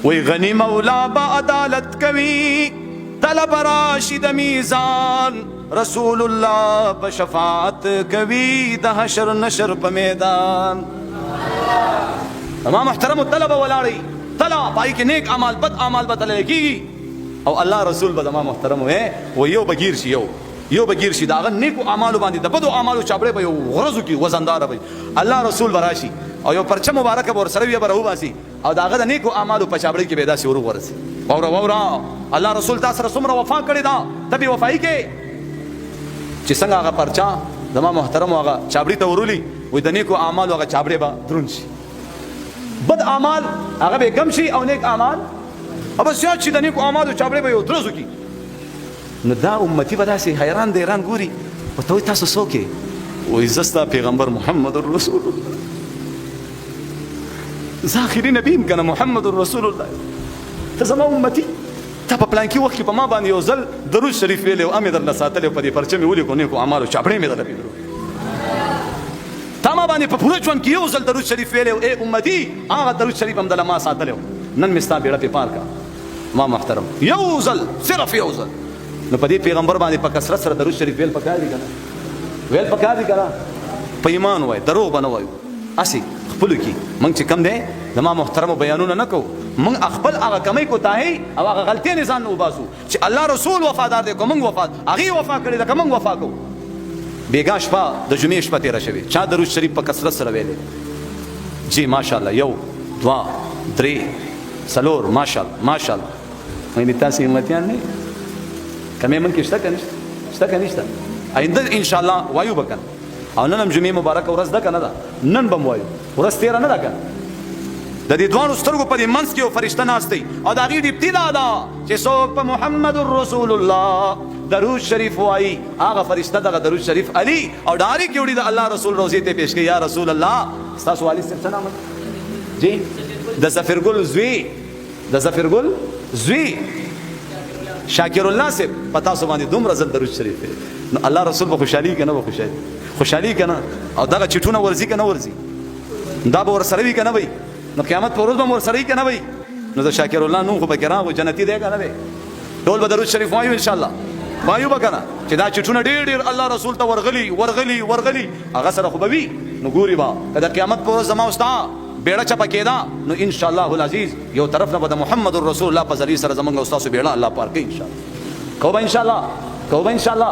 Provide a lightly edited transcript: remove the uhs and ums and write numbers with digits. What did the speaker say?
وی غنی مولا با عدالت کوي طلب راشد میزان رسول الله په شفاعت کوي د حشر نشر په میدان. ما محترم طلبه ولاړی طلب پای کې نیک اعمال بد اعمال بدل کیږي او الله رسول به ما محترم و یو بگیر شي یو بگیر شي داغه نیکو اعمالو باندې د بدو اعمالو چابړې به یو غرضو کې وزندار به الله رسول براشي او یو پرچه مبارک به ور سره وي برو باسي او داغه د نیکو اعمالو په چابړې کې به داسې ورو ورسي وورا الله رسول تاسو سره څومره وفا کړی دا تبي وفای کې چې څنګه هغه پرچا زما محترم هغه چابړې ته ورولي وي د نیکو اعمالو هغه چابړې به درون شي بد اعمال هغه به کم شي او نیک اعمال او بس یاد شي د نیکو اعمالو چابړې به یو درزو کی. نو دا امتی به داسې حیران دی ایران ګوري ورته وایي تاسو څوک یې وایي زه ستا پیغمبر محمد رسول الله زه آخري نبی یم که نه محمد رسول الله ته زما امتي تا په پلانکي وخت کې په ما باندې یو ځل درود شریف ویلی او امې درله ساتلی په دې پرچه مې ولیکو نیکو اعمالو چاپړې مې درله پیدرو تا ما باندې په پوره ژوند کې یو ځل درود شریف ویلی او ای امتي هغه درود شریف همدله ما ساتلی و نن مې ستا بیړه پې پار کړه ما محترم یو ځل صرف یو ځل. نو په دې پیغمبر باندې په کثرت سره درود شریف ویل پکار دي کنه ویل پکار دي کنه په ایمان وای دروغ به نه وایو اسی خپلو کې موږ چې کم دی زما محترمو بیانونه نه کوو موږ خپل هغه کمی کوتاهي او هغه غلطۍ نه ځان نه وباسو چې الله رسول وفادار دی که موږ وفا هغې وفا کړې ده که موږ وفا کوو. بېګا شپه د جمعې شپه تېره شوې چا درود شریف په کثرت سره ویلی جی ماشاءالله یو دوه درې څلور ماشاءالله وایي تاسې همتیان نه کمی من کې شته که نشته شته که نشته آینده انشاءالله وایو به کنه او نن هم جمعې مبارکه ورځ ده که نه ده نن به م وایو ورځ تېره نه ده که د دې دواړو سترګو په دې منځ کې یو فرشته ناست دی او د هغې ډیپټي دا ده چې څوک په محمد رسول الله درود شریف وایي هغه فرشته دغه درود شریف علي او ډایرکټ یوړي د الله رسول روضې ته پیش کوي یا رسول الله ستاسو والي صاحب څه نام جی د ظفرګل زوی د ظفرګل زوی شاکر الله صاحب پتا سو باندې دومره زل درود شریف نو الله رسول به خوشحالي کنه به خوشحالي کنه او دغه چټونه ورزي کنه ورزي دا به ور سره وي کنه وي نو قیامت پر ورځ به ور سره وي کنه وي نو د شاکر الله نوم خو به کرام جنتی دی کنه وي ټول به درود شریف وایو ان شاء الله وایو به کنه چې دا چټونه ډېر الله رسول ته ورغلي هغه سره خو به وي نو ګوري با کله قیامت پر ورځ زما استا بیړه چپه کېدا نو ان شاء الله العزیز یو طرف نه به د محمد رسول الله په ذریعه سره زمونږ استاد بیړه الله پار کوي ان شاء الله کوو به ان شاء الله